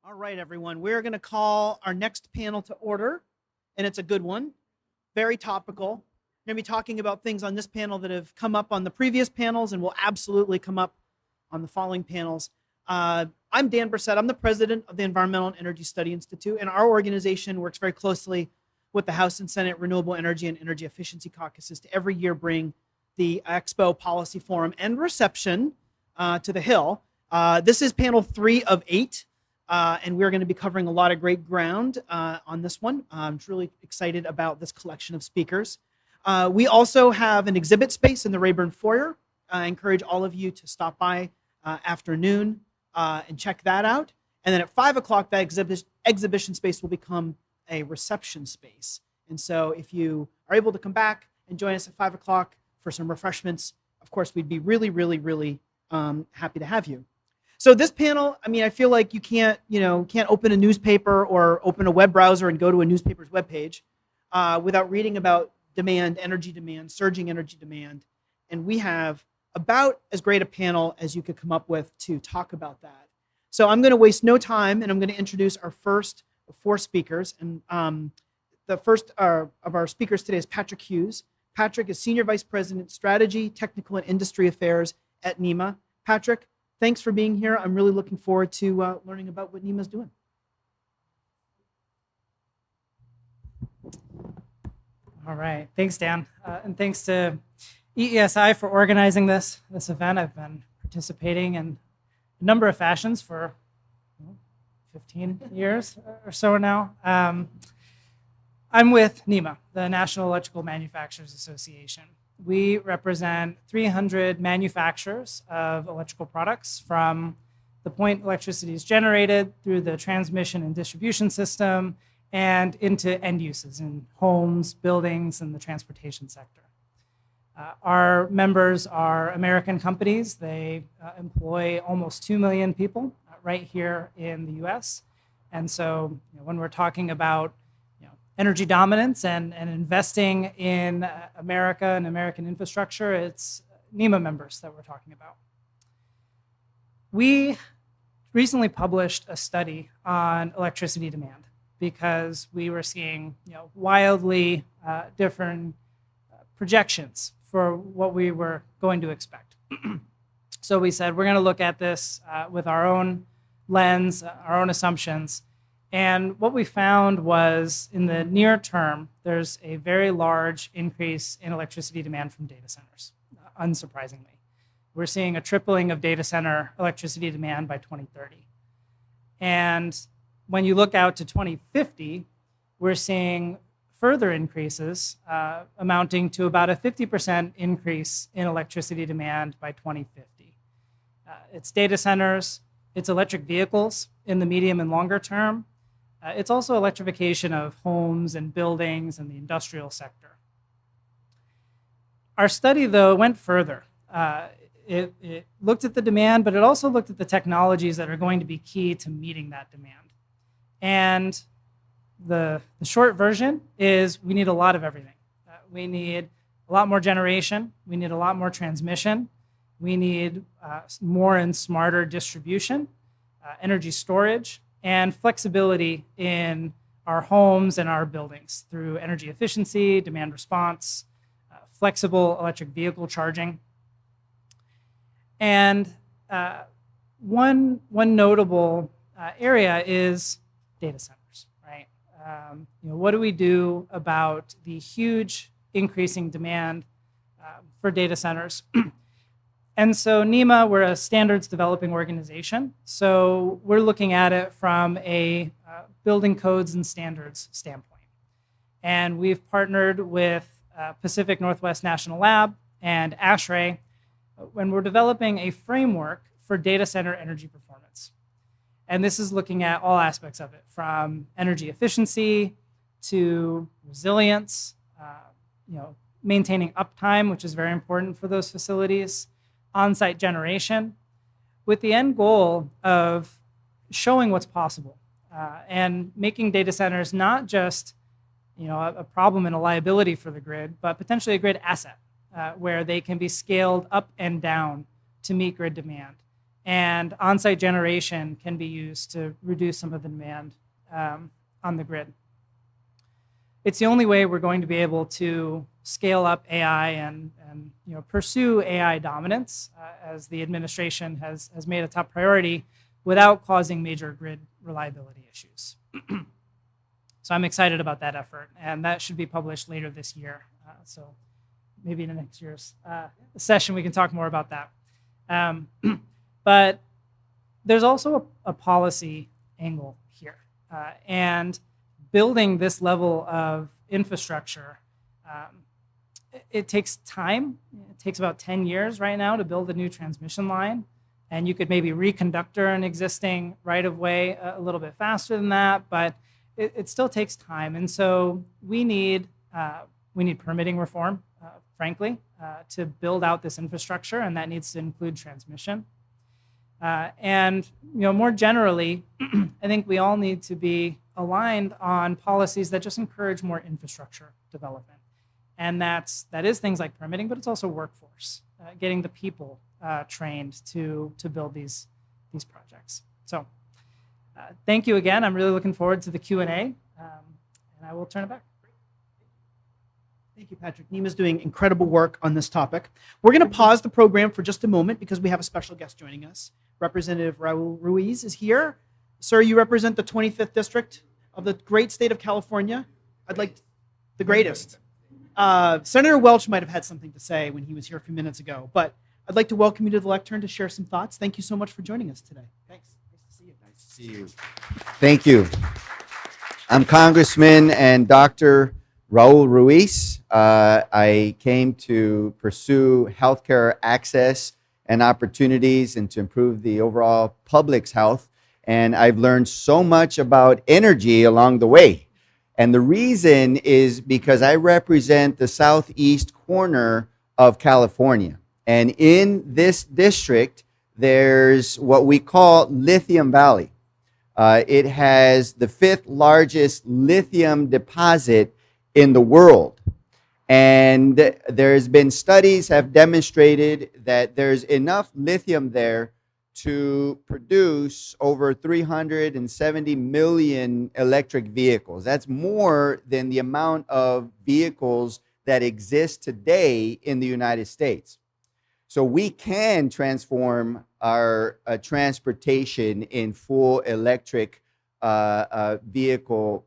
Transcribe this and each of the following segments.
All right, everyone. We're going to call our next panel to order, and it's a good one, very topical. We're going to be talking about things on this panel that have come up on the previous panels and will absolutely come up on the following panels. I'm Dan Brissett. I'm the president of the Environmental and Energy Study Institute, and our organization works very closely with the House and Senate Renewable Energy and Energy Efficiency Caucuses to every year bring the EXPO Policy Forum and reception to the Hill. This is panel 3 of 8. And we're going to be covering a lot of great ground on this one. I'm truly excited about this collection of speakers. We also have an exhibit space in the Rayburn Foyer. I encourage all of you to stop by afternoon and check that out. And then at 5 o'clock, that exhibition space will become a reception space. And so if you are able to come back and join us at 5 o'clock for some refreshments, of course, we'd be really, really, really happy to have you. So this panel, I mean, I feel like you can't open a newspaper or open a web browser and go to a newspaper's webpage without reading about demand, energy demand, surging energy demand. And we have about as great a panel as you could come up with to talk about that. So I'm going to waste no time, and I'm going to introduce our first of 4 speakers. And the first of our speakers today is Patrick Hughes. Patrick is Senior Vice President, Strategy, Technical, and Industry Affairs at NEMA. Patrick, thanks for being here. I'm really looking forward to learning about what NEMA is doing. All right. Thanks, Dan. And thanks to EESI for organizing this event. I've been participating in a number of fashions for 15 years or so now. I'm with NEMA, the National Electrical Manufacturers Association. We represent 300 manufacturers of electrical products from the point electricity is generated through the transmission and distribution system and into end uses in homes, buildings, and the transportation sector. Our members are American companies. They employ almost 2 million people right here in the US. And so when we're talking about energy dominance and investing in America and American infrastructure, it's NEMA members that we're talking about. We recently published a study on electricity demand because we were seeing wildly different projections for what we were going to expect. So we said we're going to look at this with our own lens, our own assumptions. And what we found was in the near term, there's a very large increase in electricity demand from data centers, unsurprisingly. We're seeing a tripling of data center electricity demand by 2030. And when you look out to 2050, we're seeing further increases amounting to about a 50% increase in electricity demand by 2050. It's data centers, it's electric vehicles in the medium and longer term. It's also electrification of homes and buildings and the industrial sector. Our study, though, went further. It looked at the demand, but it also looked at the technologies that are going to be key to meeting that demand. And the short version is we need a lot of everything. We need a lot more generation. We need a lot more transmission. We need more and smarter distribution, energy storage, and flexibility in our homes and our buildings through energy efficiency, demand response, flexible electric vehicle charging. And one notable area is data centers, right? What do we do about the huge increasing demand for data centers? And so NEMA, we're a standards developing organization. So we're looking at it from a building codes and standards standpoint. And we've partnered with Pacific Northwest National Lab and ASHRAE when we're developing a framework for data center energy performance. And this is looking at all aspects of it, from energy efficiency to resilience, maintaining uptime, which is very important for those facilities, on-site generation, with the end goal of showing what's possible and making data centers not just a problem and a liability for the grid, but potentially a grid asset where they can be scaled up and down to meet grid demand. and on-site generation can be used to reduce some of the demand on the grid. It's the only way we're going to be able to scale up AI and pursue AI dominance, as the administration has made a top priority, without causing major grid reliability issues. So I'm excited about that effort, and that should be published later this year. So maybe in the next year's session we can talk more about that. But there's also a policy angle here, and building this level of infrastructure, it takes time. It takes about 10 years right now to build a new transmission line, and you could maybe reconductor an existing right-of-way a little bit faster than that, but it still takes time. And so we need permitting reform, frankly, to build out this infrastructure, and that needs to include transmission. And more generally, I think we all need to be aligned on policies that just encourage more infrastructure development. And that is things like permitting, but it's also workforce, getting the people trained to build these projects. So thank you again. I'm really looking forward to the Q&A, and I will turn it back. Thank you, Patrick. NEMA is doing incredible work on this topic. We're going to pause the program for just a moment because we have a special guest joining us. Representative Raul Ruiz is here. Sir, you represent the 25th District of the great state of California. The greatest. Senator Welch might have had something to say when he was here a few minutes ago, but I'd like to welcome you to the lectern to share some thoughts. Thank you so much for joining us today. Thanks. Nice to see you. Nice to see you. Thank you. I'm Congressman and Dr. Raul Ruiz. I came to pursue healthcare access and opportunities and to improve the overall public's health. And I've learned so much about energy along the way. And the reason is because I represent the southeast corner of California. And in this district, there's what we call Lithium Valley. It has the 5th largest lithium deposit in the world. And there's been studies have demonstrated that there's enough lithium there to produce over 370 million electric vehicles. That's more than the amount of vehicles that exist today in the United States. So we can transform our transportation in full electric vehicle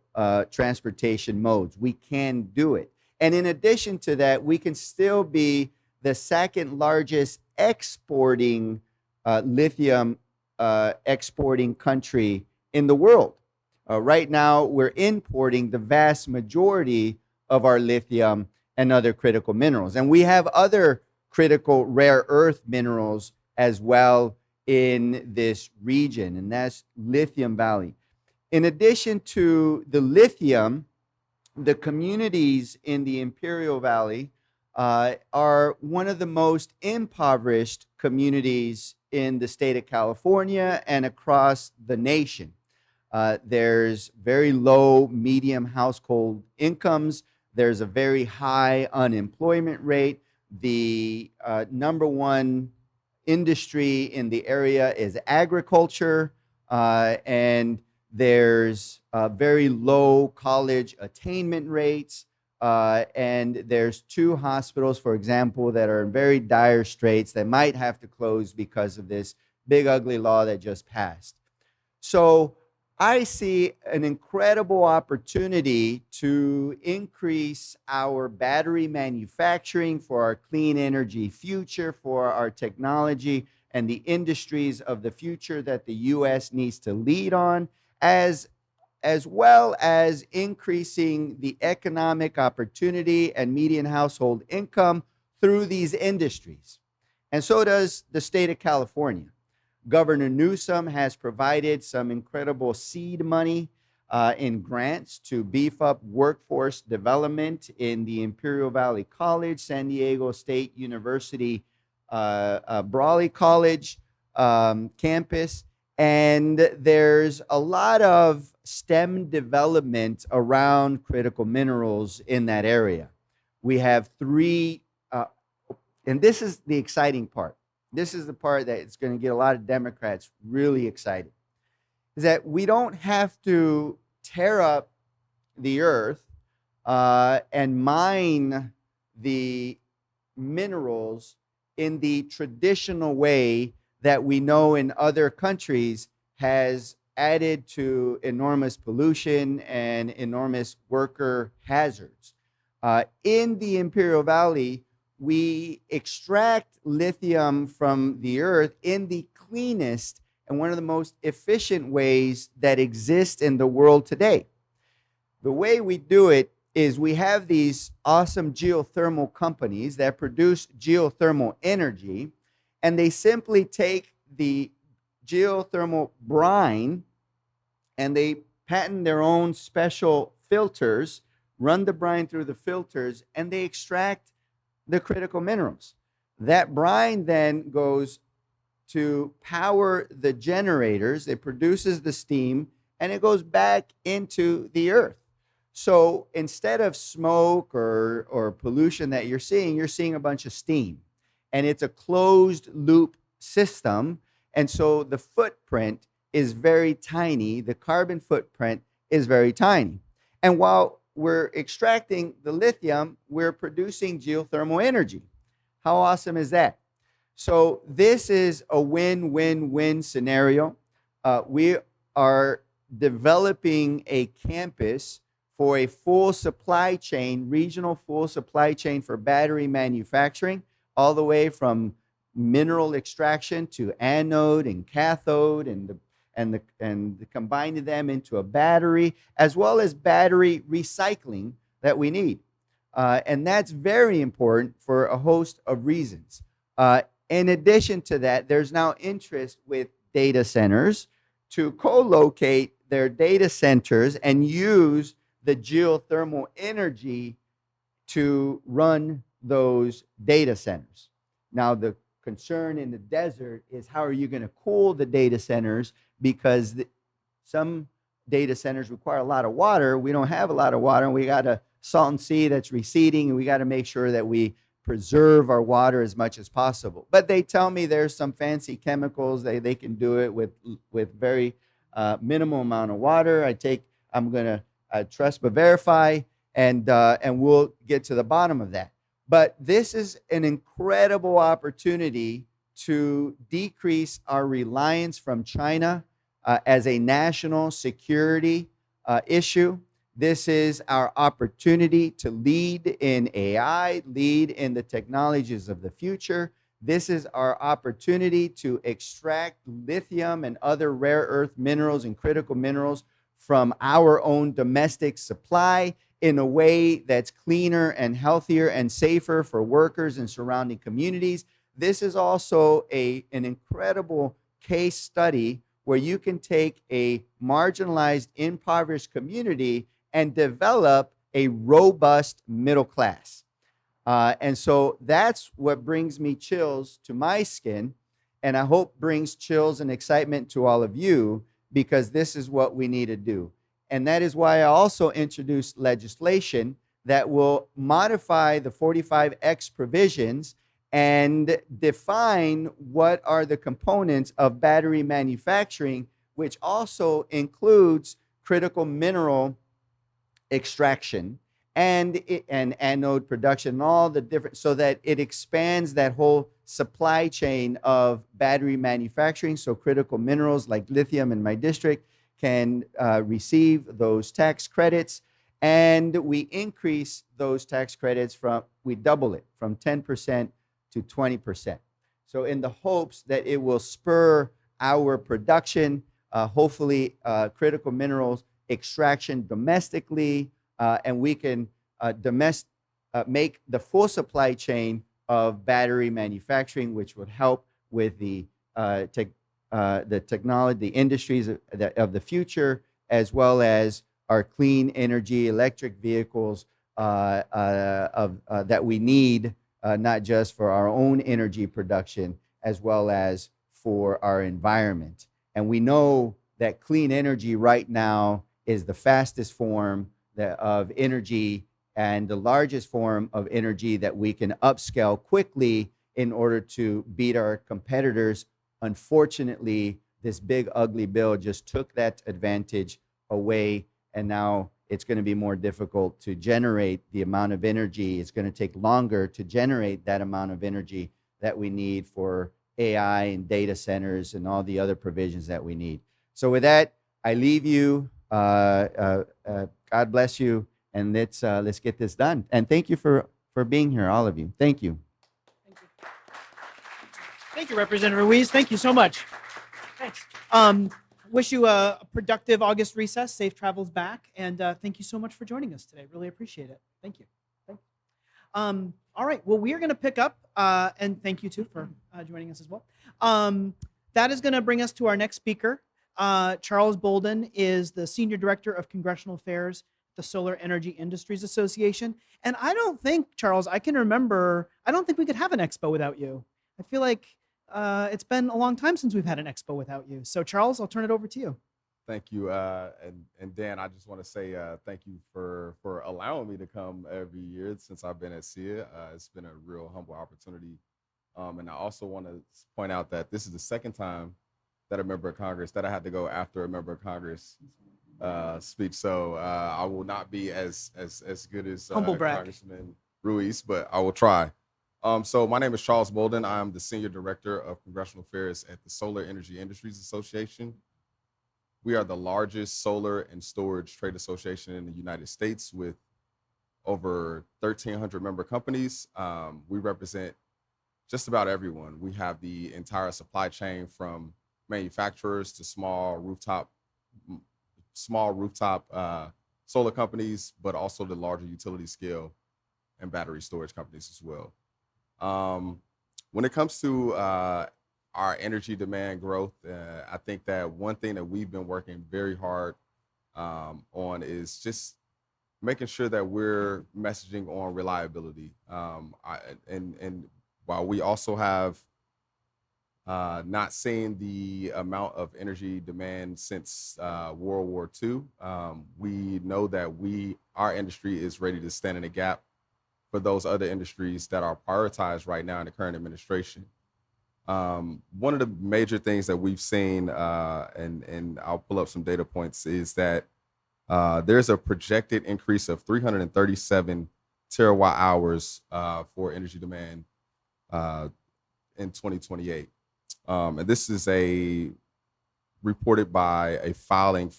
transportation modes. We can do it. And in addition to that, we can still be the 2nd largest exporting lithium exporting country in the world. Right now, we're importing the vast majority of our lithium and other critical minerals. And we have other critical rare earth minerals as well in this region, and that's Lithium Valley. In addition to the lithium, the communities in the Imperial Valley are one of the most impoverished communities in the state of California and across the nation. There's very low, medium household incomes. There's a very high unemployment rate. The #1 industry in the area is agriculture, and there's very low college attainment rates. And there's 2 hospitals, for example, that are in very dire straits that might have to close because of this big, ugly law that just passed. So I see an incredible opportunity to increase our battery manufacturing for our clean energy future, for our technology and the industries of the future that the U.S. needs to lead on, as well as increasing the economic opportunity and median household income through these industries. And so does the state of California. Governor Newsom has provided some incredible seed money in grants to beef up workforce development in the Imperial Valley College, San Diego State University, Brawley College campus. And there's a lot of STEM development around critical minerals in that area. We have 3, and this is the exciting part. this is the part that it's going to get a lot of Democrats really excited, is that we don't have to tear up the earth and mine the minerals in the traditional way that we know in other countries has added to enormous pollution and enormous worker hazards. In the Imperial Valley, we extract lithium from the earth in the cleanest and one of the most efficient ways that exist in the world today. The way we do it is we have these awesome geothermal companies that produce geothermal energy, and they simply take the geothermal brine and they patent their own special filters, run the brine through the filters, and they extract the critical minerals. That brine then goes to power the generators. It produces the steam, and it goes back into the earth. So instead of smoke or pollution that you're seeing a bunch of steam. And it's a closed loop system. And so the footprint is very tiny. The carbon footprint is very tiny. And while we're extracting the lithium, we're producing geothermal energy. How awesome is that? So this is a win-win-win scenario. We are developing a campus for a full supply chain, regional full supply chain for battery manufacturing, all the way from mineral extraction to anode and cathode and combining them into a battery, as well as battery recycling that we need. And that's very important for a host of reasons. In addition to that, there's now interest with data centers to co-locate their data centers and use the geothermal energy to run those data centers. Now, the concern in the desert is how are you going to cool the data centers, because some data centers require a lot of water. We don't have a lot of water, and we got a Salton Sea that's receding, and we got to make sure that we preserve our water as much as possible. But they tell me there's some fancy chemicals they can do it with very minimal amount of water. I'm going to trust but verify, and we'll get to the bottom of that. But this is an incredible opportunity to decrease our reliance from China as a national security issue. This is our opportunity to lead in AI, lead in the technologies of the future. This is our opportunity to extract lithium and other rare earth minerals and critical minerals from our own domestic supply in a way that's cleaner and healthier and safer for workers and surrounding communities. This is also an incredible case study where you can take a marginalized, impoverished community and develop a robust middle class. And so that's what brings me chills to my skin, and I hope brings chills and excitement to all of you, because this is what we need to do. And that is why I also introduced legislation that will modify the 45X provisions and define what are the components of battery manufacturing, which also includes critical mineral extraction and anode production, and all the different, so that it expands that whole supply chain of battery manufacturing. So critical minerals like lithium in my district can receive those tax credits, and we increase those tax credits we double it from 10% to 20%. So in the hopes that it will spur our production, hopefully critical minerals extraction domestically, and we can make the full supply chain of battery manufacturing, which would help with the technology, the industries of the future, as well as our clean energy, electric vehicles that we need, not just for our own energy production, as well as for our environment. And we know that clean energy right now is the fastest form of energy and the largest form of energy that we can upscale quickly in order to beat our competitors. Unfortunately, this big ugly bill just took that advantage away, and now it's going to be more difficult to generate the amount of energy. It's going to take longer to generate that amount of energy that we need for AI and data centers and all the other provisions that we need. So with that, I leave you. God bless you, and let's get this done. And thank you for being here, all of you. Thank you. Thank you, Representative Ruiz. Thank you so much. Thanks. Wish you a productive August recess, safe travels back, and thank you so much for joining us today. Really appreciate it. Thank you. All right, well, we are going to pick up, and thank you too for joining us as well. That is going to bring us to our next speaker. Charles Bolden is the Senior Director of Congressional Affairs at the Solar Energy Industries Association. And I don't think, Charles, I don't think we could have an expo without you. I feel like it's been a long time since we've had an expo without you. So Charles, I'll turn it over to you. Thank you. And Dan, I just want to say thank you for allowing me to come every year since I've been at SEIA. It's been a real humble opportunity. And I also want to point out that this is the second time that a member of Congress, that I had to go after a member of Congress speech. So I will not be as good as Congressman Ruiz, but I will try. So my name is Charles Bolden. I'm the Senior Director of Congressional Affairs at the Solar Energy Industries Association. We are the largest solar and storage trade association in the United States with over 1,300 member companies. We represent just about everyone. We have the entire supply chain from manufacturers to small rooftop solar companies, but also the larger utility scale and battery storage companies as well. When it comes to our energy demand growth, I think that one thing that we've been working very hard on is just making sure that we're messaging on reliability. And while we also have not seen the amount of energy demand since World War II, we know that our industry is ready to stand in the gap for those other industries that are prioritized right now in the current administration. One of the major things that we've seen, and I'll pull up some data points, is that there's a projected increase of 337 terawatt hours for energy demand in 2028. And this is reported by a filing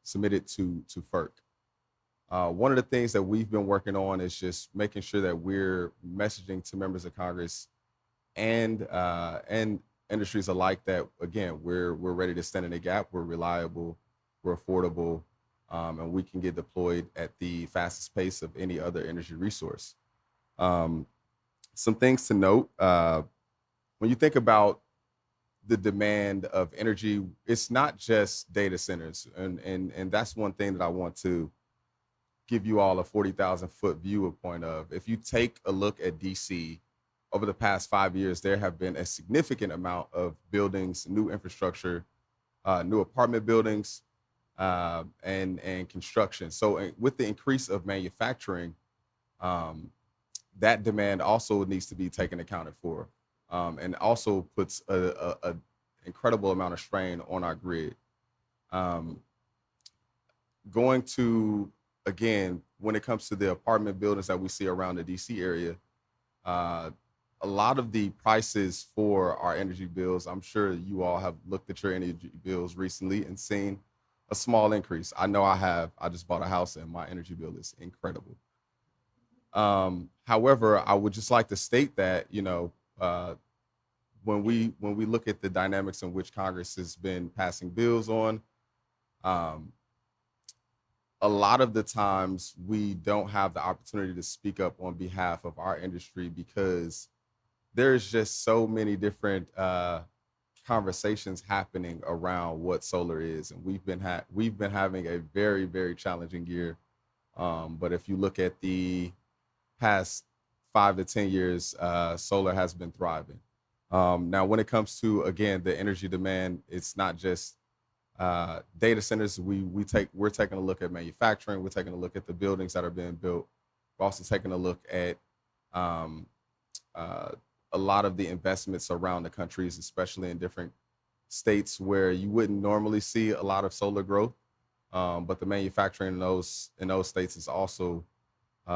submitted to FERC. One of the things that we've been working on is just making sure that we're messaging to members of Congress and industries alike that, again, we're ready to stand in the gap, we're reliable, we're affordable, and we can get deployed at the fastest pace of any other energy resource. Some things to note, when you think about the demand of energy, it's not just data centers. And that's one thing that I want to give you all a 40,000 foot view of point of. If you take a look at DC, over the past 5 years, there have been a significant amount of buildings, new infrastructure, new apartment buildings, and construction. So with the increase of manufacturing, that demand also needs to be taken accounted for, and also puts a incredible amount of strain on our grid. Going to, again, when it comes to the apartment buildings that we see around the DC area, a lot of the prices for our energy bills, I'm sure you all have looked at your energy bills recently and seen a small increase. I know I have. I just bought a house and my energy bill is incredible. However, I would just like to state that, when we look at the dynamics in which Congress has been passing bills on, a lot of the times we don't have the opportunity to speak up on behalf of our industry because there's just so many different conversations happening around what solar is, and we've been having a very, very challenging year. But if you look at the past 5 to 10 years, solar has been thriving. Now, when it comes to, again, the energy demand, it's not just data centers. We're taking a look at manufacturing. We're taking a look at the buildings that are being built. We're also taking a look at a lot of the investments around the countries, especially in different states where you wouldn't normally see a lot of solar growth. But the manufacturing in those states is also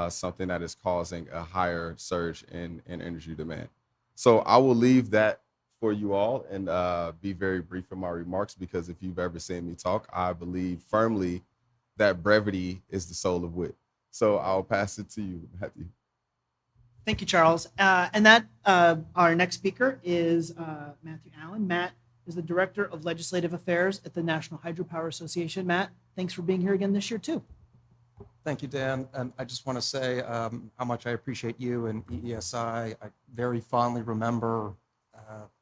something that is causing a higher surge in energy demand. So I will leave that for you all and be very brief in my remarks, because if you've ever seen me talk, I believe firmly that brevity is the soul of wit. So I'll pass it to you, Matthew. Thank you, Charles. And that our next speaker is Matthew Allen. Matt is the Director of Legislative Affairs at the National Hydropower Association. Matt, thanks for being here again this year, too. Thank you, Dan. And I just want to say how much I appreciate you and EESI. I very fondly remember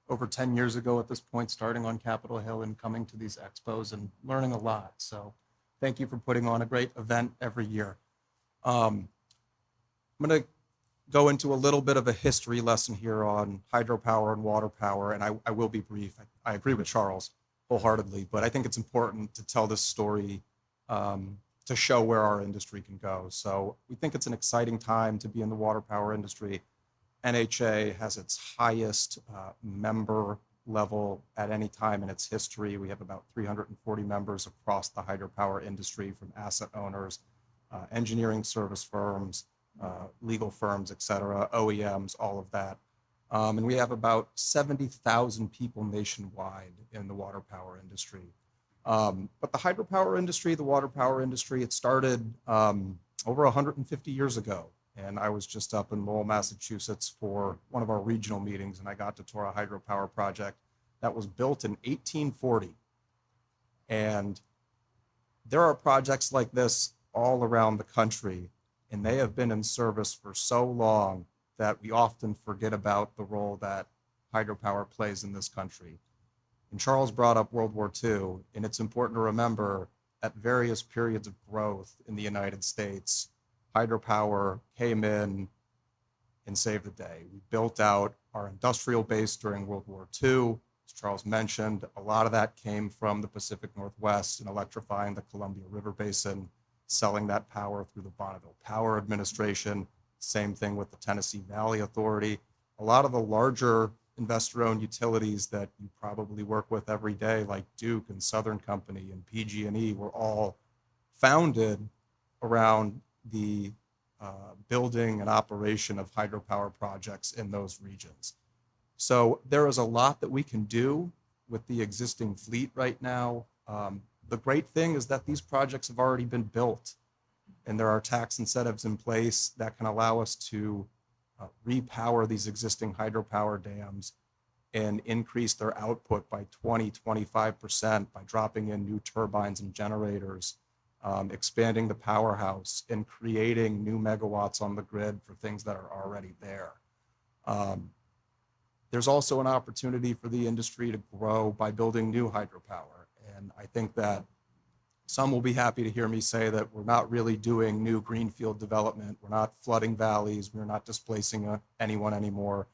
over 10 years ago at this point, starting on Capitol Hill and coming to these expos and learning a lot. So thank you for putting on a great event every year. I'm going to go into a little bit of a history lesson here on hydropower and water power, and I will be brief. I agree with Charles wholeheartedly, but I think it's important to tell this story to show where our industry can go. So we think it's an exciting time to be in the water power industry. NHA has its highest member level at any time in its history. We have about 340 members across the hydropower industry, from asset owners, engineering service firms, legal firms, et cetera, OEMs, all of that. And we have about 70,000 people nationwide in the water power industry. But the hydropower industry, the water power industry, it started over 150 years ago. And I was just up in Lowell, Massachusetts for one of our regional meetings, and I got to tour a hydropower project that was built in 1840. And there are projects like this all around the country, and they have been in service for so long that we often forget about the role that hydropower plays in this country. And Charles brought up World War II, and it's important to remember at various periods of growth in the United States, hydropower came in and saved the day. We built out our industrial base during World War II. As Charles mentioned, a lot of that came from the Pacific Northwest and electrifying the Columbia River Basin, selling that power through the Bonneville Power Administration. Same thing with the Tennessee Valley Authority. A lot of the larger investor-owned utilities that you probably work with every day, like Duke and Southern Company and PG&E, were all founded around the building and operation of hydropower projects in those regions. So there is a lot that we can do with the existing fleet right now. The great thing is that these projects have already been built, and there are tax incentives in place that can allow us to repower these existing hydropower dams and increase their output by 20-25% by dropping in new turbines and generators, expanding the powerhouse, and creating new megawatts on the grid for things that are already there. There's also an opportunity for the industry to grow by building new hydropower. And I think that some will be happy to hear me say that we're not really doing new greenfield development. We're not flooding valleys. We're not displacing anyone anymore.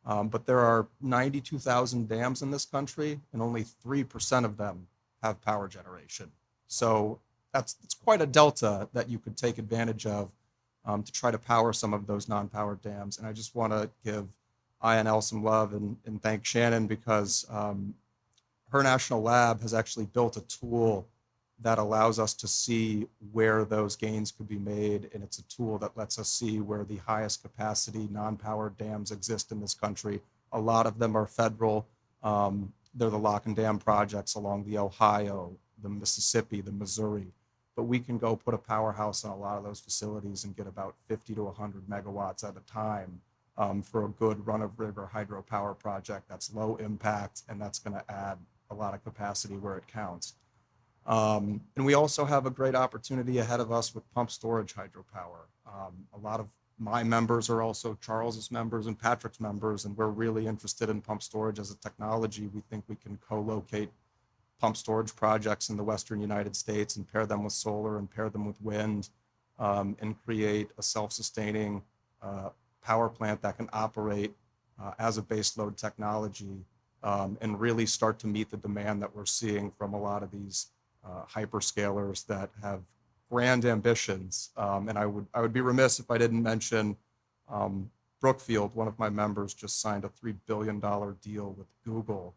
But there are 92,000 dams in this country, and only 3% of them have power generation. So it's quite a delta that you could take advantage of to try to power some of those non-powered dams. And I just want to give INL some love and thank Shannon, because her national lab has actually built a tool that allows us to see where those gains could be made. And it's a tool that lets us see where the highest capacity non-powered dams exist in this country. A lot of them are federal. They're the lock and dam projects along the Ohio, the Mississippi, the Missouri. But we can go put a powerhouse on a lot of those facilities and get about 50 to 100 megawatts at a time for a good run-of-river hydropower project that's low impact, and that's going to add a lot of capacity where it counts. And we also have a great opportunity ahead of us with pump storage hydropower. A lot of my members are also Charles's members and Patrick's members, and we're really interested in pump storage as a technology. We think we can co-locate pump storage projects in the Western United States and pair them with solar and pair them with wind, and create a self-sustaining power plant that can operate as a baseload technology, and really start to meet the demand that we're seeing from a lot of these hyperscalers that have grand ambitions. And I would be remiss if I didn't mention Brookfield, one of my members, just signed a $3 billion deal with Google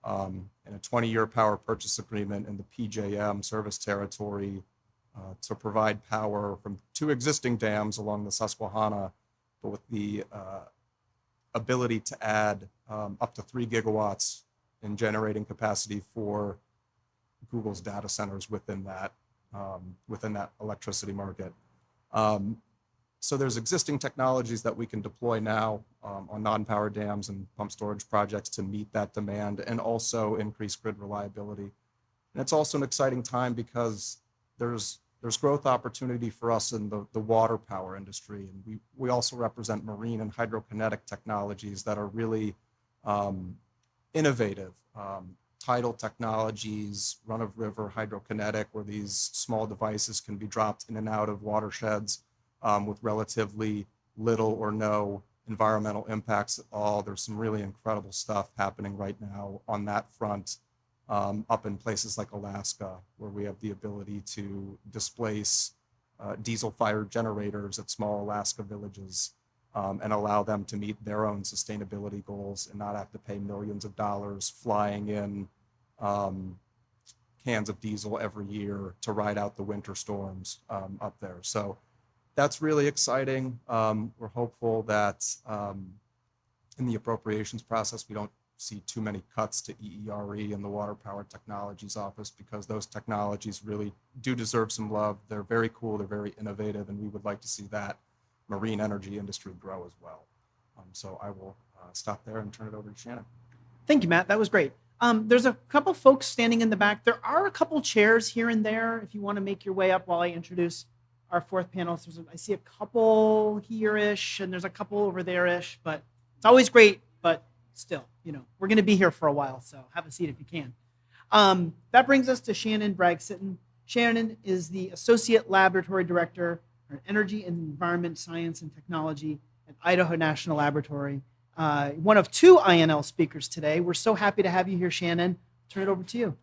in a 20-year power purchase agreement in the PJM service territory to provide power from 2 existing dams along the Susquehanna, but with the ability to add up to 3 gigawatts in generating capacity for Google's data centers within that electricity market. So there's existing technologies that we can deploy now on non-power dams and pump storage projects to meet that demand and also increase grid reliability. And it's also an exciting time because there's growth opportunity for us in the water power industry. And we also represent marine and hydrokinetic technologies that are really innovative. Tidal technologies, run-of-river hydrokinetic, where these small devices can be dropped in and out of watersheds with relatively little or no environmental impacts at all. There's some really incredible stuff happening right now on that front up in places like Alaska, where we have the ability to displace diesel-fired generators at small Alaska villages and allow them to meet their own sustainability goals and not have to pay millions of dollars flying in cans of diesel every year to ride out the winter storms up there. So that's really exciting. We're hopeful that in the appropriations process, we don't see too many cuts to EERE and the Water Power Technologies Office, because those technologies really do deserve some love. They're very cool, they're very innovative, and we would like to see that marine energy industry grow as well. So I will stop there and turn it over to Shannon. Thank you, Matt. That was great. There's a couple folks standing in the back. There are a couple chairs here and there if you want to make your way up while I introduce our 4th panelist. I see a couple here-ish, and there's a couple over there-ish, but it's always great, but still, we're going to be here for a while, so have a seat if you can. That brings us to Shannon Bragg-Sitton. Shannon is the Associate Laboratory Director for Energy and Environment Science and Technology at Idaho National Laboratory. One of 2 INL speakers today. We're so happy to have you here, Shannon. Turn it over to you.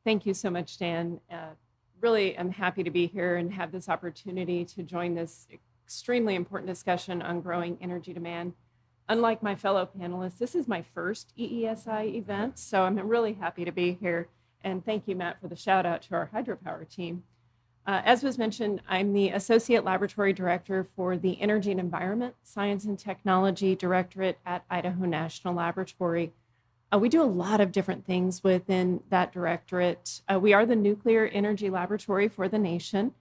Thank you so much, Dan. Really, I'm happy to be here and have this opportunity to join this extremely important discussion on growing energy demand. Unlike my fellow panelists, this is my first EESI event, so I'm really happy to be here. And thank you, Matt, for the shout out to our hydropower team. As was mentioned, I'm the Associate Laboratory Director for the Energy and Environment Science and Technology Directorate at Idaho National Laboratory. We do a lot of different things within that directorate. We are the nuclear energy laboratory for the nation.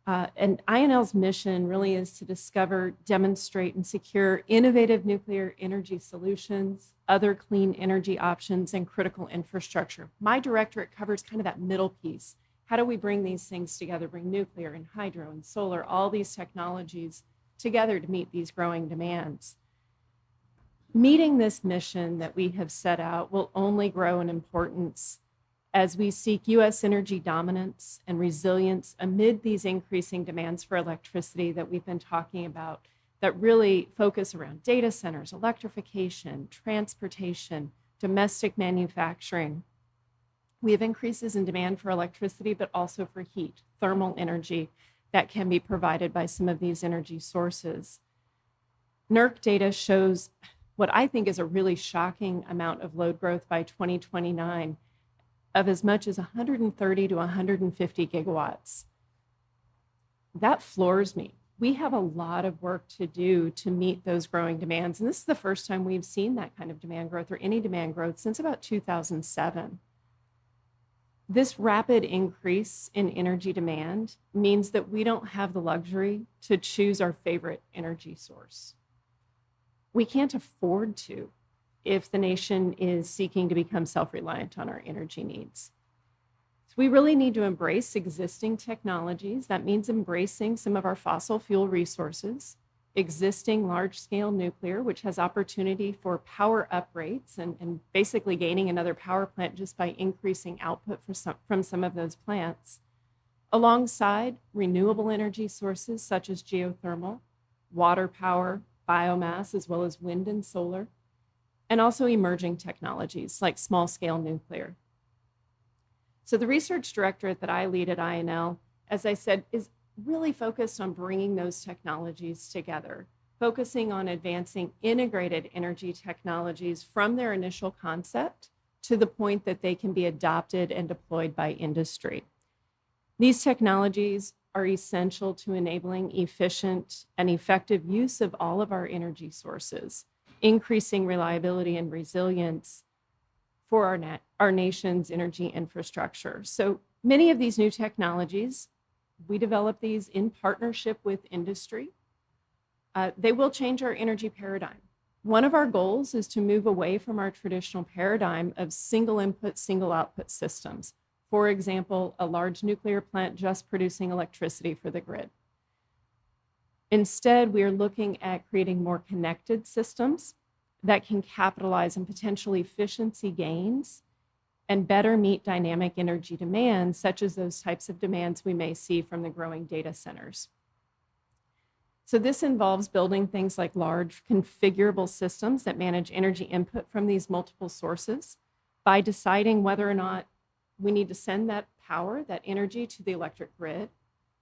And INL's mission really is to discover, demonstrate, and secure innovative nuclear energy solutions, other clean energy options, and critical infrastructure. My directorate covers kind of that middle piece. How do we bring these things together, bring nuclear and hydro and solar, all these technologies together to meet these growing demands? Meeting this mission that we have set out will only grow in importance as we seek U.S. energy dominance and resilience amid these increasing demands for electricity that we've been talking about, that really focus around data centers, electrification, transportation, domestic manufacturing. We have increases in demand for electricity, but also for heat, thermal energy that can be provided by some of these energy sources. NERC data shows what I think is a really shocking amount of load growth by 2029 of as much as 130 to 150 gigawatts. That floors me. We have a lot of work to do to meet those growing demands. And this is the first time we've seen that kind of demand growth or any demand growth since about 2007. This rapid increase in energy demand means that we don't have the luxury to choose our favorite energy source. We can't afford to if the nation is seeking to become self-reliant on our energy needs. So we really need to embrace existing technologies. That means embracing some of our fossil fuel resources, existing large-scale nuclear, which has opportunity for power uprates and basically gaining another power plant just by increasing output from some of those plants, alongside renewable energy sources such as geothermal, water power, biomass, as well as wind and solar, and also emerging technologies like small-scale nuclear. So the research directorate that I lead at INL, as I said, is really focused on bringing those technologies together, focusing on advancing integrated energy technologies from their initial concept to the point that they can be adopted and deployed by industry. These technologies are essential to enabling efficient and effective use of all of our energy sources, increasing reliability and resilience for our nation's energy infrastructure. So many of these new technologies, we develop these in partnership with industry. They will change our energy paradigm. One of our goals is to move away from our traditional paradigm of single input, single output systems. For example, a large nuclear plant just producing electricity for the grid. Instead, we are looking at creating more connected systems that can capitalize on potential efficiency gains and better meet dynamic energy demands, such as those types of demands we may see from the growing data centers. So this involves building things like large configurable systems that manage energy input from these multiple sources by deciding whether or not we need to send that power, that energy, to the electric grid,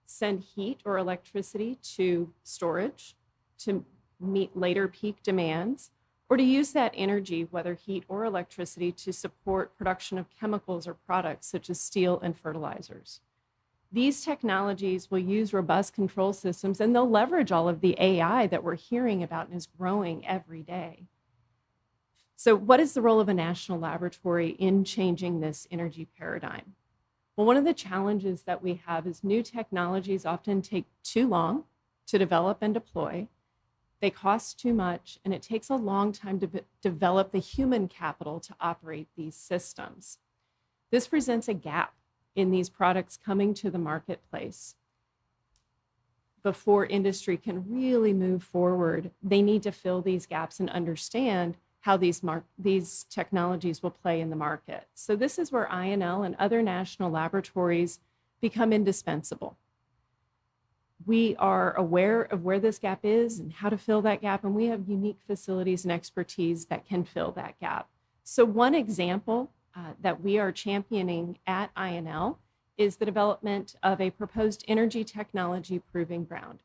send heat or electricity to storage to meet later peak demands, or to use that energy, whether heat or electricity, to support production of chemicals or products such as steel and fertilizers. These technologies will use robust control systems, and they'll leverage all of the AI that we're hearing about and is growing every day. So what is the role of a national laboratory in changing this energy paradigm? Well, one of the challenges that we have is new technologies often take too long to develop and deploy. They cost too much, and it takes a long time to develop the human capital to operate these systems. This presents a gap in these products coming to the marketplace. Before industry can really move forward, they need to fill these gaps and understand how these technologies will play in the market. So this is where INL and other national laboratories become indispensable. We are aware of where this gap is and how to fill that gap, and we have unique facilities and expertise that can fill that gap. So one example that we are championing at INL is the development of a proposed energy technology proving ground.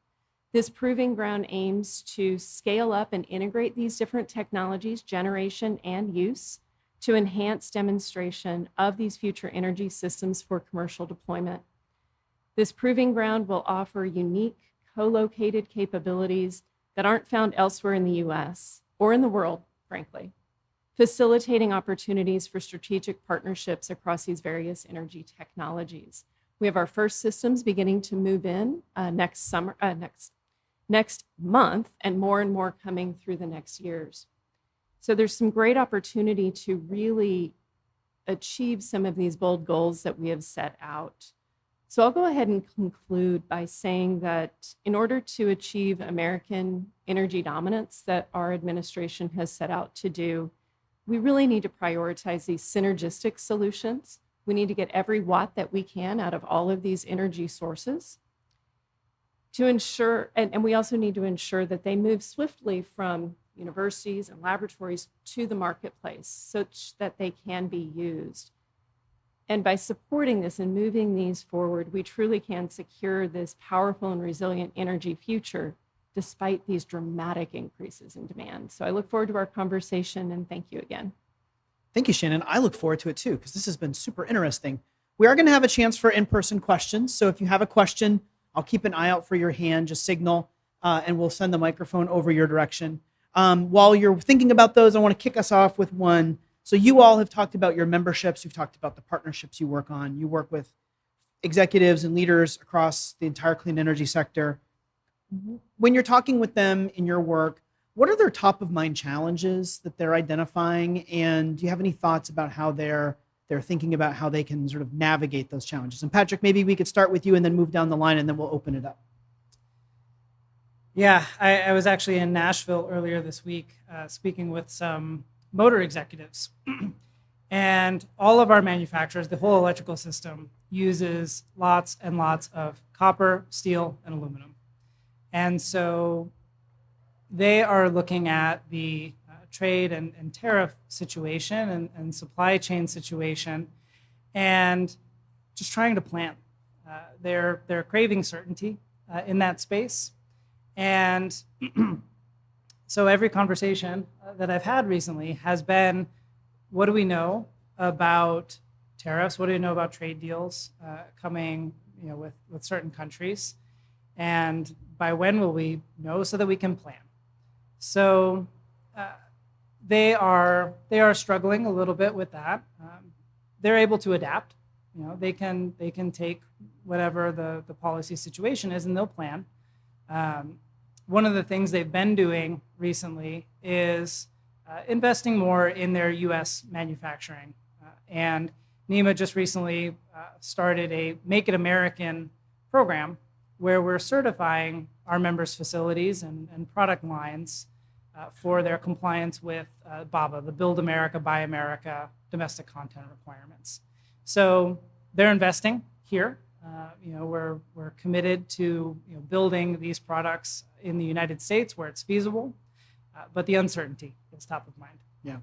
This proving ground aims to scale up and integrate these different technologies, generation and use, to enhance demonstration of these future energy systems for commercial deployment. This proving ground will offer unique co-located capabilities that aren't found elsewhere in the US or in the world, frankly, facilitating opportunities for strategic partnerships across these various energy technologies. We have our first systems beginning to move in next month, and more coming through the next years. So there's some great opportunity to really achieve some of these bold goals that we have set out. So I'll go ahead and conclude by saying that in order to achieve American energy dominance that our administration has set out to do, we really need to prioritize these synergistic solutions. We need to get every watt that we can out of all of these energy sources to ensure, and we also need to ensure that they move swiftly from universities and laboratories to the marketplace such that they can be used. And by supporting this and moving these forward, we truly can secure this powerful and resilient energy future despite these dramatic increases in demand. So I look forward to our conversation, and thank you again. Thank you, Shannon. I look forward to it too, because this has been super interesting. We are going to have a chance for in-person questions. So if you have a question, I'll keep an eye out for your hand, just signal, and we'll send the microphone over your direction. While you're thinking about those, I want to kick us off with one. So you all have talked about your memberships. You've talked about the partnerships you work on. You work with executives and leaders across the entire clean energy sector. When you're talking with them in your work, what are their top of mind challenges that they're identifying? And do you have any thoughts about how they're thinking about how they can sort of navigate those challenges? And Patrick, maybe we could start with you and then move down the line, and then we'll open it up. Yeah, I was actually in Nashville earlier this week speaking with some motor executives. And all of our manufacturers, the whole electrical system, uses lots and lots of copper, steel, and aluminum. And so they are looking at the trade and tariff situation and supply chain situation and just trying to plan. They're craving certainty in that space. And so every conversation that I've had recently has been, what do we know about tariffs? What do we know about trade deals coming, with certain countries? And by when will we know so that we can plan? So they are struggling a little bit with that. They're able to adapt. They can take whatever the policy situation is, and they'll plan. One of the things they've been doing recently is investing more in their U.S. manufacturing. And NEMA just recently started a Make It American program where we're certifying our members' facilities and product lines for their compliance with BABA, the Build America, Buy America domestic content requirements. So they're investing here. We're committed to building these products in the United States where it's feasible, but the uncertainty is top of mind. Yeah.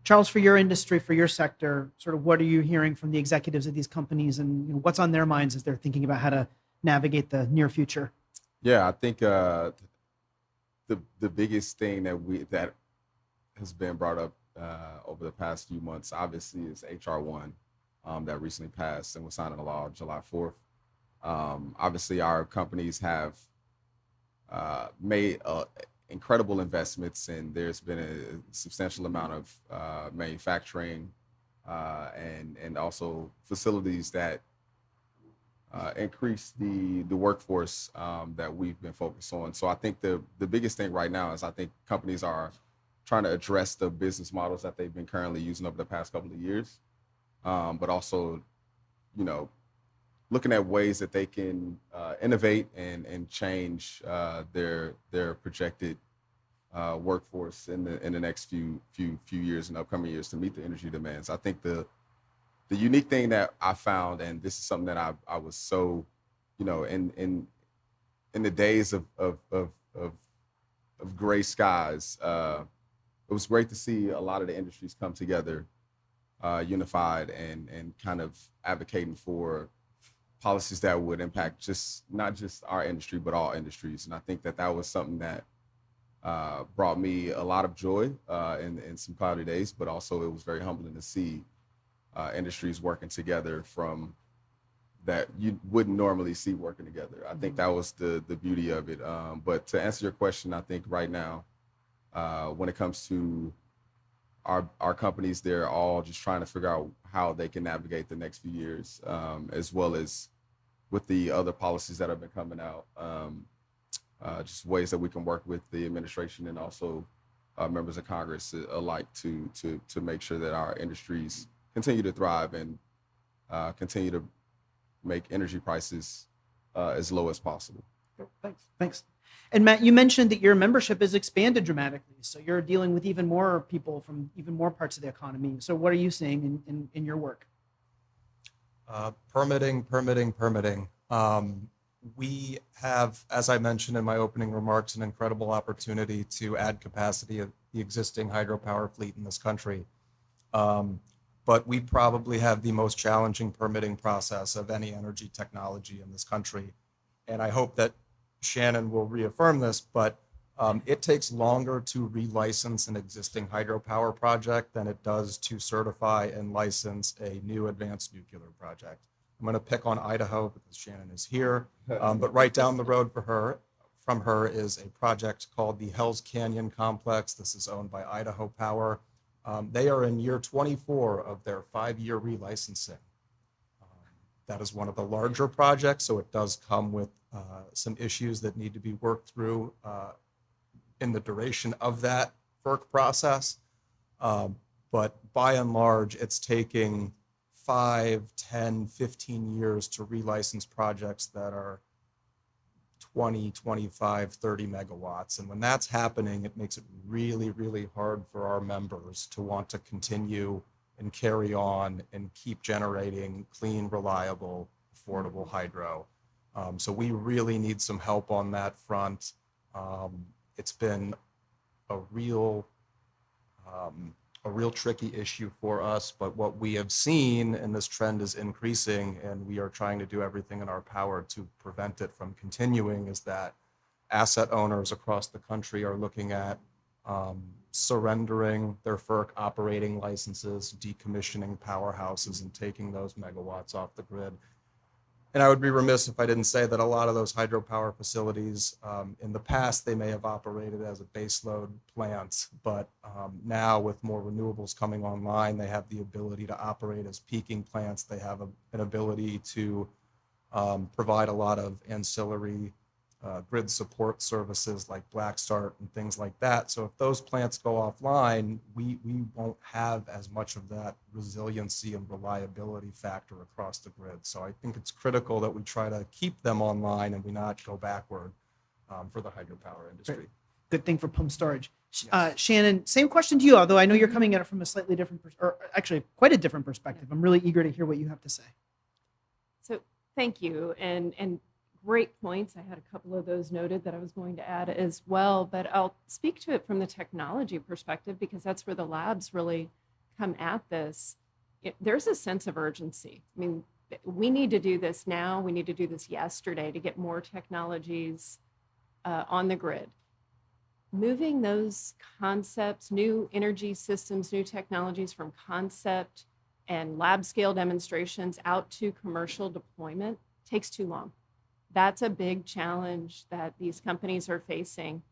Charles, for your industry, for your sector, sort of what are you hearing from the executives of these companies, and what's on their minds as they're thinking about how to navigate the near future? Yeah, I think the biggest thing that has been brought up over the past few months, obviously, is HR 1 that recently passed and was signed into law July 4th. Obviously, our companies have made incredible investments, and there's been a substantial amount of manufacturing and also facilities that increase the workforce that we've been focused on. So I think the biggest thing right now is I think companies are trying to address the business models that they've been currently using over the past couple of years, but also, looking at ways that they can innovate and change their projected workforce in the next few years and upcoming years to meet the energy demands. I think the unique thing that I found, and this is something that I was so, in the days of gray skies, it was great to see a lot of the industries come together, unified and kind of advocating for policies that would impact not just our industry, but all industries. And I think that was something that brought me a lot of joy in some cloudy days, but also it was very humbling to see industries working together from that you wouldn't normally see working together. I think that was the beauty of it. But to answer your question, I think right now, when it comes to our companies, they're all just trying to figure out how they can navigate the next few years, as well as with the other policies that have been coming out, just ways that we can work with the administration and also members of Congress alike to make sure that our industries continue to thrive and continue to make energy prices as low as possible. Thanks. And Matt, you mentioned that your membership has expanded dramatically. So you're dealing with even more people from even more parts of the economy. So what are you seeing in your work? Permitting. We have, as I mentioned in my opening remarks, an incredible opportunity to add capacity of the existing hydropower fleet in this country. But we probably have the most challenging permitting process of any energy technology in this country. And I hope that Shannon will reaffirm this, but it takes longer to relicense an existing hydropower project than it does to certify and license a new advanced nuclear project. I'm going to pick on Idaho because Shannon is here, but right down the road from her is a project called the Hells Canyon Complex. This is owned by Idaho Power. They are in year 24 of their 5-year relicensing. That is one of the larger projects, so it does come with some issues that need to be worked through in the duration of that FERC process. But by and large, it's taking 5, 10, 15 years to relicense projects that are 20, 25, 30 megawatts. And when that's happening, it makes it really, really hard for our members to want to continue and carry on and keep generating clean, reliable, affordable hydro. So we really need some help on that front. It's been a real a real tricky issue for us. But what we have seen, and this trend is increasing, and we are trying to do everything in our power to prevent it from continuing, is that asset owners across the country are looking at surrendering their FERC operating licenses, decommissioning powerhouses, and taking those megawatts off the grid. And I would be remiss if I didn't say that a lot of those hydropower facilities, in the past, they may have operated as a baseload plant, but now with more renewables coming online, they have the ability to operate as peaking plants. They have an ability to provide a lot of ancillary grid support services like Black Start and things like that. So if those plants go offline, we won't have as much of that resiliency and reliability factor across the grid. So I think it's critical that we try to keep them online and we not go backward for the hydropower industry. Good thing for pump storage. Yes. Shannon, same question to you, although I know you're coming at it from a slightly different, or actually quite a different perspective. I'm really eager to hear what you have to say. So thank you. And great points. I had a couple of those noted that I was going to add as well, but I'll speak to it from the technology perspective because that's where the labs really come at this. There's a sense of urgency. I mean, we need to do this now. We need to do this yesterday to get more technologies on the grid. Moving those concepts, new energy systems, new technologies from concept and lab scale demonstrations out to commercial deployment takes too long. That's a big challenge that these companies are facing.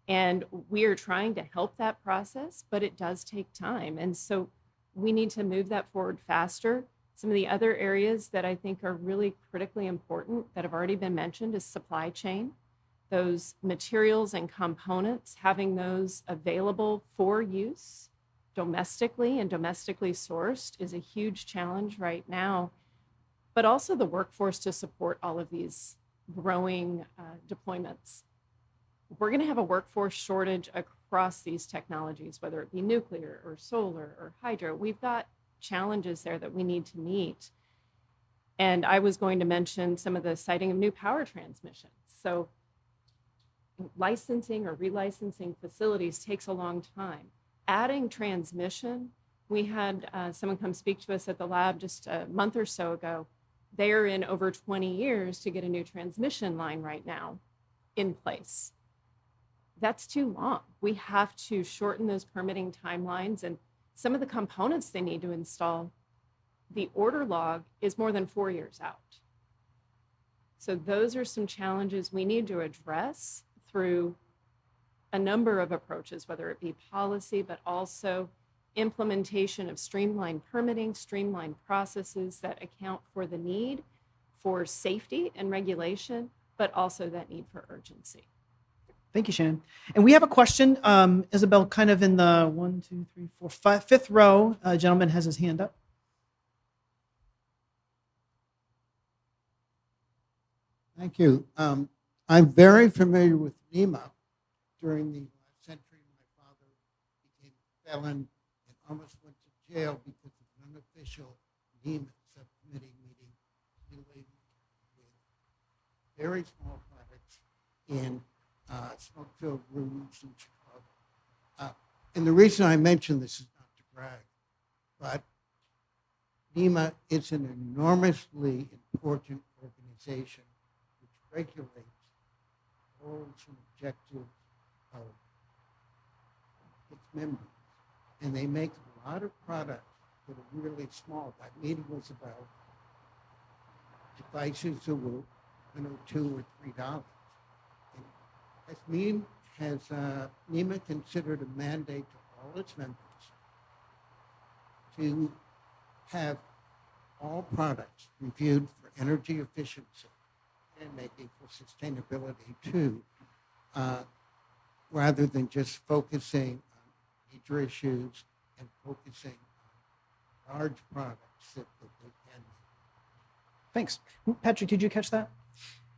And we are trying to help that process, but it does take time. And so we need to move that forward faster. Some of the other areas that I think are really critically important that have already been mentioned is supply chain. Those materials and components, having those available for use domestically and domestically sourced is a huge challenge right now. But also the workforce to support all of these growing deployments. We're going to have a workforce shortage across these technologies, whether it be nuclear or solar or hydro. We've got challenges there that we need to meet. And I was going to mention some of the siting of new power transmissions. So licensing or relicensing facilities takes a long time. Adding transmission, we had someone come speak to us at the lab just a month or so ago. They're in over 20 years to get a new transmission line right now in place. That's too long. We have to shorten those permitting timelines, and some of the components they need to install, the order log is more than 4 years out. So those are some challenges we need to address through a number of approaches, whether it be policy, but also implementation of streamlined permitting, streamlined processes that account for the need for safety and regulation, but also that need for urgency. Thank you, Shannon. And we have a question, Isabel, kind of in the fifth row. A gentleman has his hand up. Thank you. I'm very familiar with NEMA. During the last century, my father became a felon and almost went to jail because of an unofficial NEMA subcommittee meeting dealing with very small products in smoke-filled rooms in Chicago. And the reason I mention this is not to brag, but NEMA is an enormously important organization which regulates goals and objectives of its members. And they make a lot of products that are really small. That meeting was about devices that were $1 or $2 or $3. And has NEMA considered a mandate to all its members to have all products reviewed for energy efficiency and maybe for sustainability too, rather than just focusing on major issues and focusing on large products that they can make. Thanks. Patrick, did you catch that?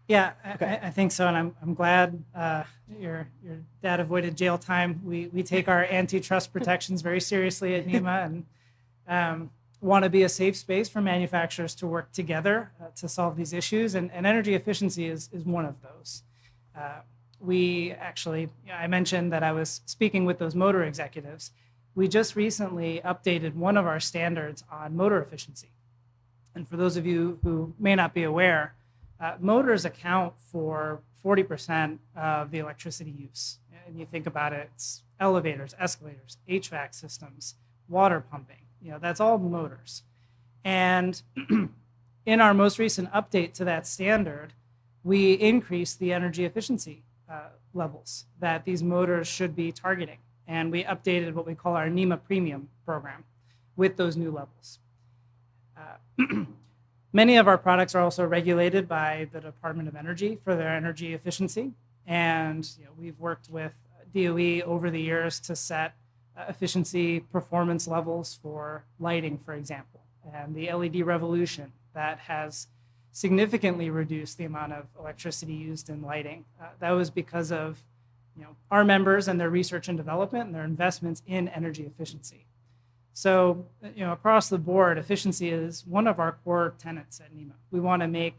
Yeah, Okay. I think so, and I'm glad your dad avoided jail time. We take our antitrust protections very seriously at NEMA, and want to be a safe space for manufacturers to work together to solve these issues, and energy efficiency is one of those. We actually, I mentioned that I was speaking with those motor executives. we just recently updated one of our standards on motor efficiency. And for those of you who may not be aware, motors account for 40% of the electricity use. And you think about it, it's elevators, escalators, HVAC systems, water pumping. That's all motors. And in our most recent update to that standard, we increased the energy efficiency levels that these motors should be targeting. And we updated what we call our NEMA premium program with those new levels. Many of our products are also regulated by the Department of Energy for their energy efficiency. And we've worked with DOE over the years to set efficiency performance levels for lighting, for example, and the LED revolution that has significantly reduced the amount of electricity used in lighting. That was because of our members and their research and development and their investments in energy efficiency. So, across the board, efficiency is one of our core tenets at NEMA. We want to make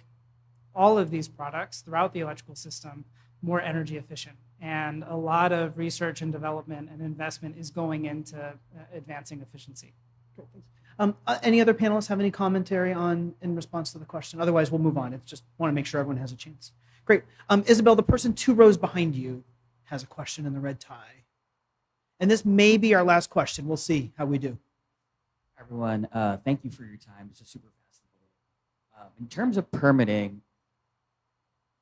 all of these products throughout the electrical system more energy efficient. And a lot of research and development and investment is going into advancing efficiency. Great, thanks. Any other panelists have any commentary in response to the question? Otherwise, we'll move on. It's just want to make sure everyone has a chance. Great. Isabel, the person 2 rows behind you has a question in the red tie. And this may be our last question. We'll see how we do. Everyone, thank you for your time. This is super fascinating. In terms of permitting,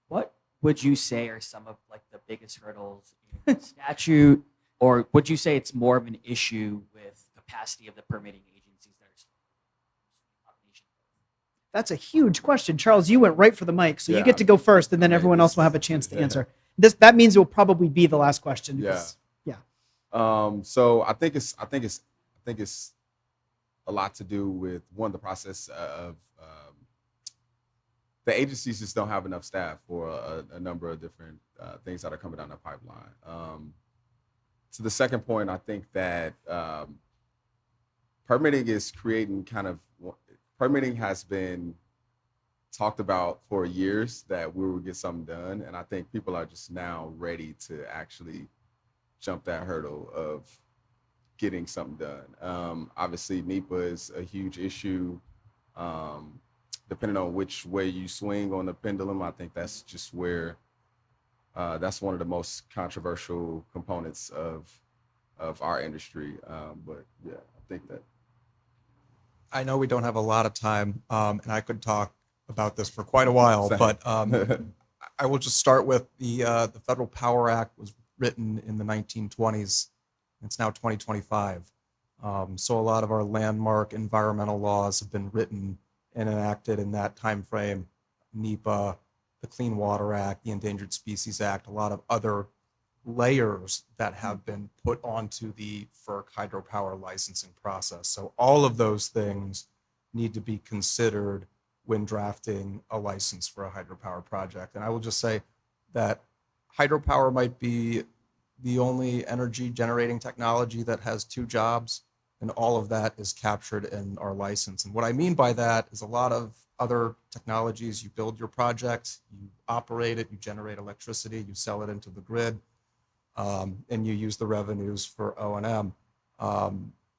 what would you say are some of the biggest hurdles in statute, or would you say it's more of an issue with capacity of the permitting agencies that are? That's a huge question. Charles, you went right for the mic, so you get to go first, and then everyone else will have a chance to answer. That means it will probably be the last question. Because, So I think it's a lot to do with the process of the agencies just don't have enough staff for a number of different things that are coming down the pipeline. To the second point, I think that permitting has been talked about for years that we will get something done, and I think people are just now ready to actually jump that hurdle of getting something done. Obviously, NEPA is a huge issue. Depending on which way you swing on the pendulum, I think that's just where that's one of the most controversial components of our industry. But yeah, I think that. I know we don't have a lot of time, and I could talk about this for quite a while, but I will just start with the Federal Power Act was written in the 1920s. It's now 2025. So a lot of our landmark environmental laws have been written and enacted in that time frame. NEPA, the Clean Water Act, the Endangered Species Act, a lot of other layers that have been put onto the FERC hydropower licensing process. So all of those things need to be considered when drafting a license for a hydropower project. And I will just say that hydropower might be the only energy generating technology that has 2 jobs, and all of that is captured in our license. And what I mean by that is a lot of other technologies, you build your project, you operate it, you generate electricity, you sell it into the grid, and you use the revenues for O&M.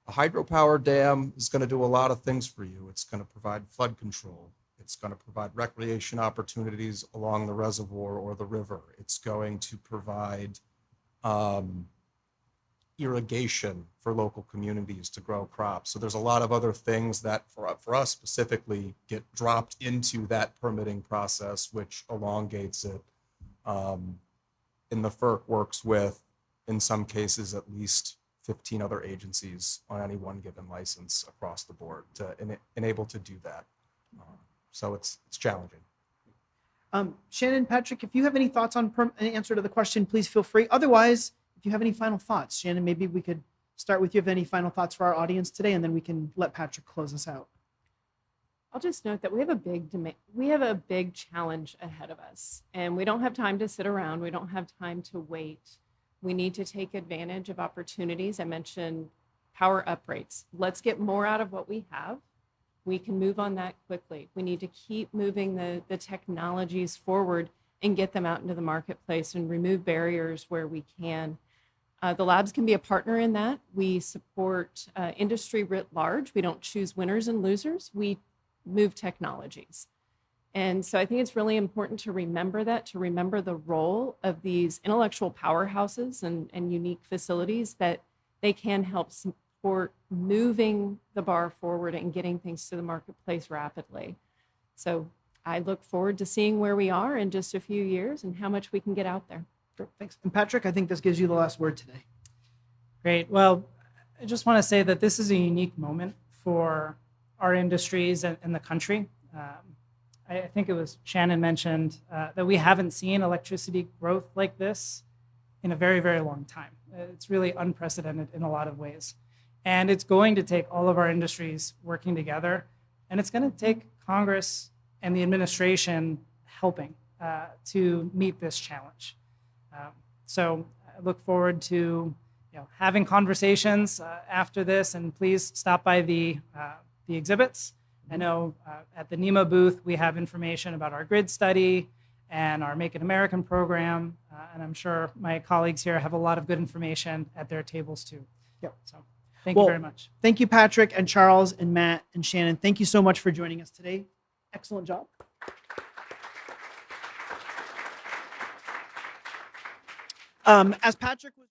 A hydropower dam is going to do a lot of things for you. It's going to provide flood control. It's going to provide recreation opportunities along the reservoir or the river. It's going to provide irrigation for local communities to grow crops. So there's a lot of other things that for us specifically get dropped into that permitting process, which elongates it. And the FERC works with, in some cases, at least 15 other agencies on any one given license across the board to enable to do that. So it's challenging. Shannon, Patrick, if you have any thoughts on an answer to the question, please feel free. Otherwise, if you have any final thoughts, Shannon, maybe we could start with you. Have any final thoughts for our audience today, and then we can let Patrick close us out. I'll just note that we have a big challenge ahead of us, and we don't have time to sit around. We don't have time to wait. We need to take advantage of opportunities. I mentioned power uprates. Let's get more out of what we have. We can move on that quickly. We need to keep moving the technologies forward and get them out into the marketplace and remove barriers where we can. The labs can be a partner in that. We support industry writ large. We don't choose winners and losers. We move technologies. And so I think it's really important to remember that, to remember the role of these intellectual powerhouses and unique facilities, that they can help support moving the bar forward and getting things to the marketplace rapidly. So I look forward to seeing where we are in just a few years and how much we can get out there. Great, thanks. And Patrick, I think this gives you the last word today. Great. Well, I just want to say that this is a unique moment for our industries and the country. I think it was Shannon mentioned that we haven't seen electricity growth like this in a very, very long time. It's really unprecedented in a lot of ways. And it's going to take all of our industries working together, and it's going to take Congress and the administration helping to meet this challenge. So I look forward to having conversations after this, and please stop by the exhibits. I know at the NEMA booth, we have information about our grid study and our Make It American program, and I'm sure my colleagues here have a lot of good information at their tables too. Yep. So thank you very much. Thank you, Patrick and Charles and Matt and Shannon. Thank you so much for joining us today. Excellent job. As Patrick was